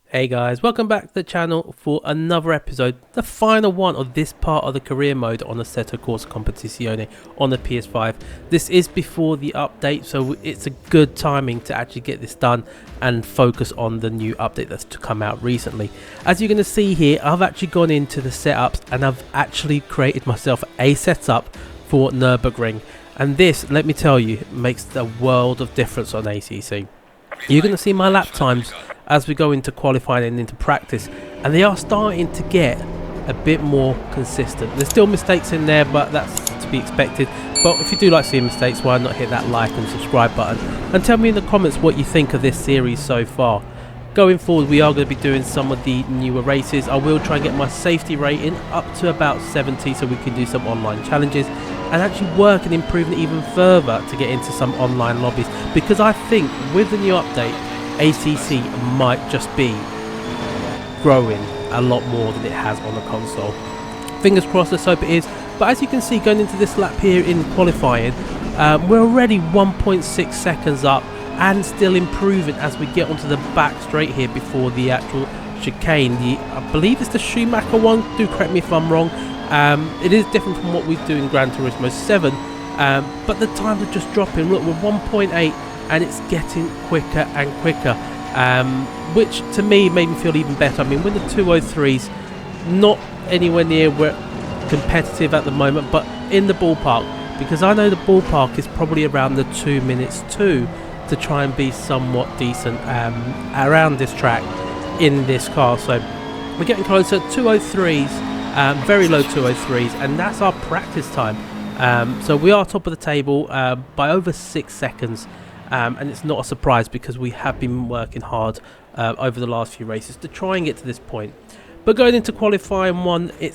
Hey guys, welcome back to the channel for another episode, the final one of this part of the career mode on Assetto Corsa Competizione on the PS5. This is before the update, so it's a good timing to actually get this done and focus on the new update that's to come out recently. As you're going to see here, I've actually gone into the setups and I've actually created myself a setup for Nurburgring, and this, let me tell you, makes the world of difference on ACC. You're going to see my lap times as we go into qualifying and into practice, and they are starting to get a bit more consistent. There's still mistakes in there, but that's to be expected. But if you do like seeing mistakes, why not hit that like and subscribe button and tell me in the comments what you think of this series so far. Going forward, we are going to be doing some of the newer races. I will try and get my safety rating up to about 70 so we can do some online challenges and actually work and improve it even further to get into some online lobbies, because I think with the new update, ACC might just be growing a lot more than it has on the console. Fingers crossed, let's hope it is. But as you can see, going into this lap here in qualifying, we're already 1.6 seconds up and still improving as we get onto the back straight here before the actual chicane. I believe it's the Schumacher one, do correct me if I'm wrong. It is different from what we do in Gran Turismo 7, but the times are just dropping. Look, we're 1.8 and it's getting quicker and quicker, which to me made me feel even better. I mean, with the 203s, not anywhere near we're competitive at the moment, but in the ballpark, because I know the ballpark is probably around the 2 minutes to try and be somewhat decent around this track in this car. So we're getting closer. 203s, very low 203s, and that's our practice time. So we are top of the table by over 6 seconds. And it's not a surprise because we have been working hard over the last few races to try and get to this point. But going into qualifying one, it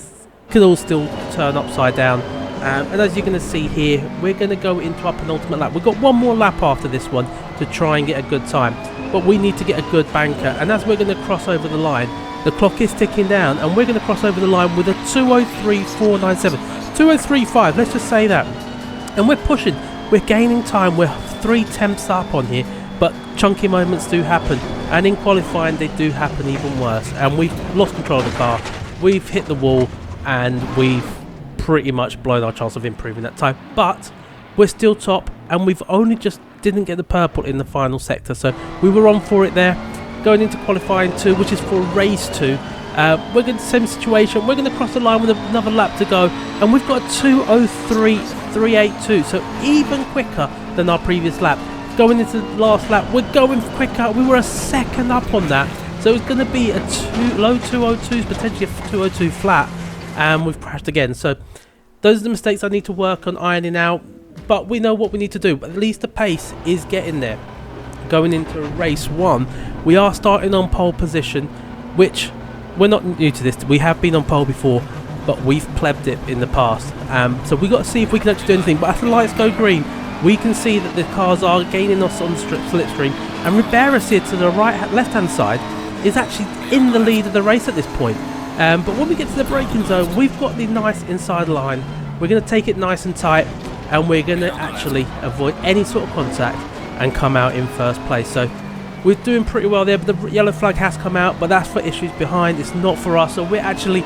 could all still turn upside down. And as you're going to see here, we're going to go into our penultimate lap. We've got one more lap after this one to try and get a good time. But we need to get a good banker. And as we're going to cross over the line, the clock is ticking down. And we're going to cross over the line with a 2:03.497. 2:03.5, let's just say that. And we're pushing. We're gaining time. We're 3 tenths up on here, but chunky moments do happen, and in qualifying they do happen even worse, and we've lost control of the car, we've hit the wall, and we've pretty much blown our chance of improving that time. But we're still top, and we've only just didn't get the purple in the final sector, so we were on for it there. Going into qualifying 2, which is for race 2, we're going to the same situation. We're going to cross the line with another lap to go, and we've got a 2:03.382, so even quicker than our previous lap. Going into the last lap, we're going quicker. We were a second up on that, so it's going to be a low 2:02s, potentially a 2:02 flat, and we've crashed again. So those are the mistakes I need to work on ironing out, but we know what we need to do. But at least the pace is getting there. Going into race 1, we are starting on pole position, which we're not new to this. We have been on pole before, but we've plebbed it in the past. So we've got to see if we can actually do anything. But as the lights go green, we can see that the cars are gaining us on the slipstream. And Ribeiras here to the left-hand side is actually in the lead of the race at this point. But when we get to the braking zone, we've got the nice inside line. We're going to take it nice and tight, and we're going to actually avoid any sort of contact and come out in first place. So we're doing pretty well there, but the yellow flag has come out, but that's for issues behind. It's not for us, so we're actually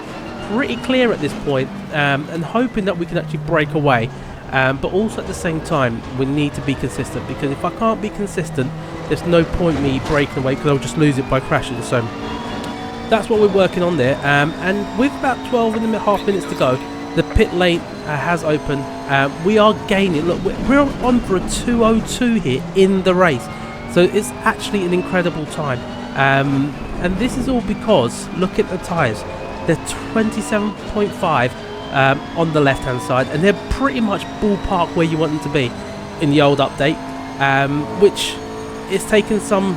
pretty clear at this point, and hoping that we can actually break away. But also at the same time, we need to be consistent, because if I can't be consistent, there's no point me breaking away, because I'll just lose it by crashing. So that's what we're working on there. And with about 12.5 minutes to go, the pit lane has opened. We are gaining. Look, we're on for a 2:02 here in the race. So it's actually an incredible time. And this is all because, look at the tyres. They're 27.5 on the left hand side, and they're pretty much ballpark where you want them to be in the old update, which is taking some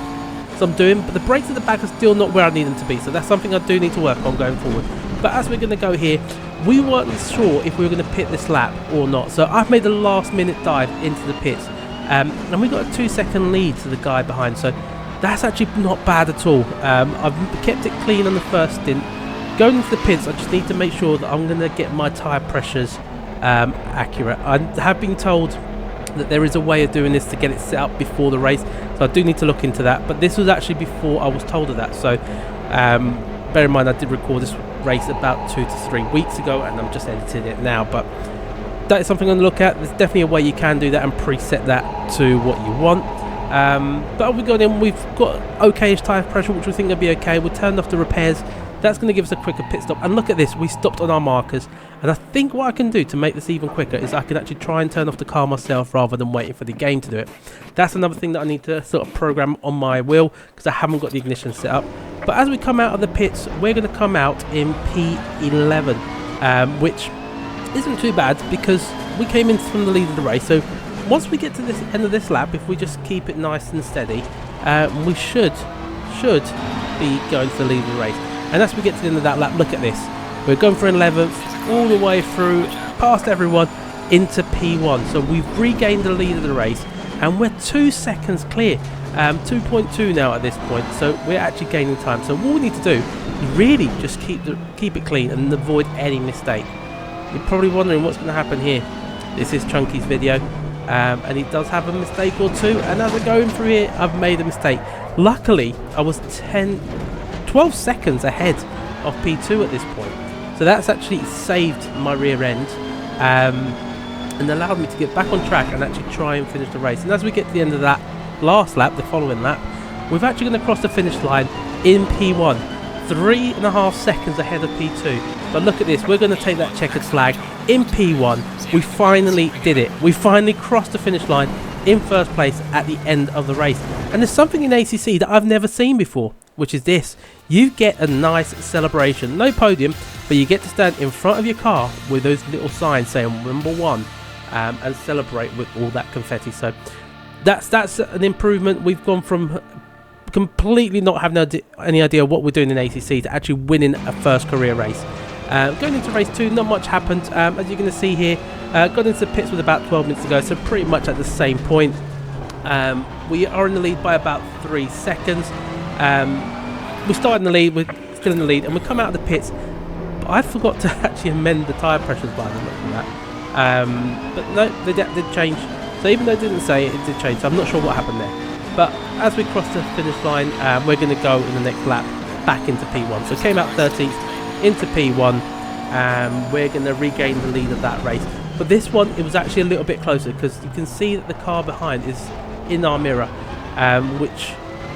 doing, but the brakes at the back are still not where I need them to be, so that's something I do need to work on going forward. But as we're going to go here, we weren't sure if we were going to pit this lap or not, so I've made the last minute dive into the pits, and we got a 2-second lead to the guy behind, so that's actually not bad at all. I've kept it clean on the first stint. Going into the pits, I just need to make sure that I'm going to get my tyre pressures accurate. I have been told that there is a way of doing this to get it set up before the race, so I do need to look into that. But this was actually before I was told of that, so bear in mind I did record this race about 2 to 3 weeks ago, and I'm just editing it now. But that is something I'm going to look at. There's definitely a way you can do that and preset that to what you want. But we got in, we've got okayish tyre pressure, which we think will be okay. We turned off the repairs. That's going to give us a quicker pit stop. And look at this, we stopped on our markers. And I think what I can do to make this even quicker is I can actually try and turn off the car myself rather than waiting for the game to do it. That's another thing that I need to sort of program on my wheel, because I haven't got the ignition set up. But as we come out of the pits, we're going to come out in P11, which isn't too bad because we came in from the lead of the race. So once we get to this end of this lap, if we just keep it nice and steady, we should be going to the lead of the race. And as we get to the end of that lap, look at this. We're going for 11th, all the way through, past everyone, into P1. So we've regained the lead of the race, and we're 2 seconds clear. 2.2 now at this point, so we're actually gaining time. So what we need to do is really just keep it clean and avoid any mistake. You're probably wondering what's going to happen here. This is Chunky's video, and he does have a mistake or two, and as we're going through here, I've made a mistake. Luckily, I was 12 seconds ahead of P2 at this point, so that's actually saved my rear end and allowed me to get back on track and actually try and finish the race. And as we get to the end of that last lap, the following lap, we're actually going to cross the finish line in P1, 3.5 seconds ahead of P2. But look at this, we're going to take that checkered flag in P1. We finally did it. We finally crossed the finish line in first place at the end of the race. And there's something in ACC that I've never seen before, which is this. You get a nice celebration. No podium, but you get to stand in front of your car with those little signs saying number 1 and celebrate with all that confetti. So that's an improvement. We've gone from completely not having any idea what we're doing in ACC to actually winning a first career race. Going into race 2, not much happened. As you're going to see here, got into the pits with about 12 minutes to go, so pretty much at the same point. We are in the lead by about 3 seconds. We started in the lead, we're still in the lead, and we come out of the pits. But I forgot to actually amend the tyre pressures by the look of that. But no, they did change. So even though it didn't say it, it did change. So I'm not sure what happened there. But as we cross the finish line, we're going to go in the next lap back into P1. So came out 13th into P1. We're going to regain the lead of that race. But this one, it was actually a little bit closer because you can see that the car behind is in our mirror, which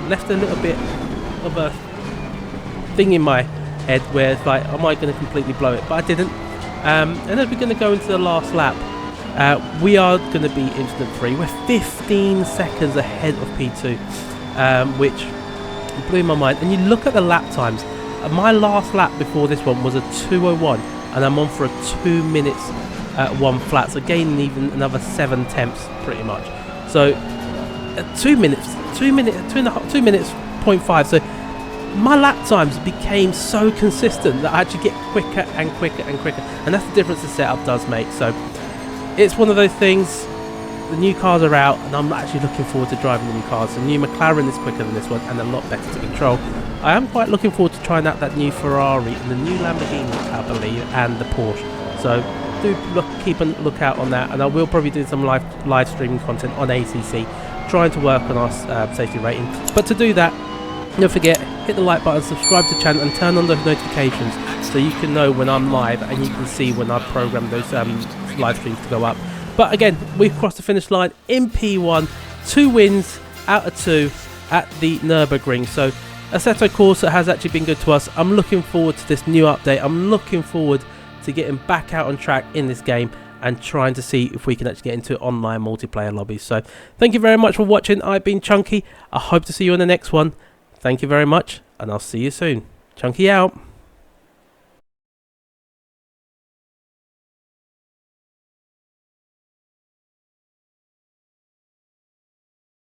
left a little bit of a thing in my head where it's like, am I going to completely blow it? But I didn't. And as we're going to go into the last lap, we are going to be instant 3. We're 15 seconds ahead of P2, which blew my mind. And you look at the lap times. My last lap before this one was a 2:01, and I'm on for a 2 minutes 1 flat, so gaining even another 7 tenths pretty much. So 2 minutes 0.5. So my lap times became so consistent that I actually get quicker and quicker and quicker, and that's the difference the setup does make. So it's one of those things. The new cars are out, and I'm actually looking forward to driving the new cars. The new McLaren is quicker than this one and a lot better to control. I am quite looking forward to trying out that new Ferrari and the new Lamborghini, I believe, and the Porsche. So do keep a lookout on that, and I will probably do some live streaming content on ACC, trying to work on our safety rating. But to do that, don't forget, hit the like button, subscribe to the channel, and turn on those notifications so you can know when I'm live and you can see when I've programmed those live streams to go up. But again, we've crossed the finish line in P1, 2 wins out of 2 at the Nurburgring. So Assetto Corsa has actually been good to us. I'm looking forward to this new update. I'm looking forward to getting back out on track in this game and trying to see if we can actually get into online multiplayer lobbies. So thank you very much for watching. I've been Chunky. I hope to see you in the next one. Thank you very much, and I'll see you soon. Chunky out.